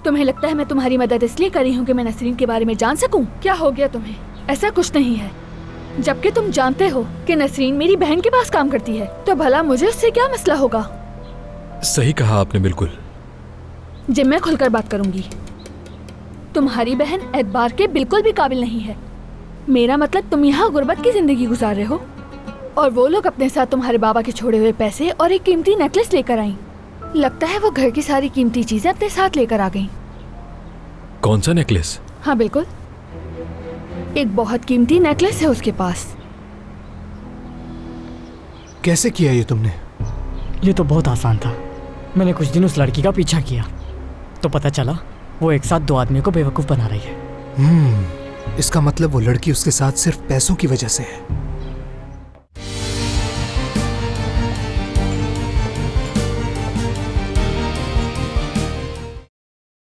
तुम्हें लगता है मैं तुम्हारी मदद इसलिए कर रही हूँ कि मैं नसरीन के बारे में जान सकूं? क्या हो गया तुम्हें? ऐसा कुछ नहीं है। जबकि तुम जानते हो कि नसरीन मेरी बहन के पास काम करती है, तो भला मुझे उससे क्या मसला होगा? सही कहा आपने, बिल्कुल। जिम में खुलकर बात करूंगी। तुम्हारी बहन एतबार के बिल्कुल भी काबिल नहीं है। मेरा मतलब तुम यहाँ गुर्बत की जिंदगी गुजार रहे हो और वो लोग अपने साथ तुम्हारे बाबा के छोड़े हुए पैसे और एक कीमती नेकलेस लेकर आई। लगता है वो घर की सारी कीमती चीजें अपने साथ लेकर आ गईं। कौन सा नेकलेस? हाँ बिल्कुल, एक बहुत कीमती नेकलेस है उसके पास। कैसे किया ये तुमने? ये तो बहुत आसान था। मैंने कुछ दिन उस लड़की का पीछा किया तो पता चला वो एक साथ 2 आदमियों को बेवकूफ़ बना रही है। इसका मतलब वो लड़की उसके साथ सिर्फ पैसों की वजह से है।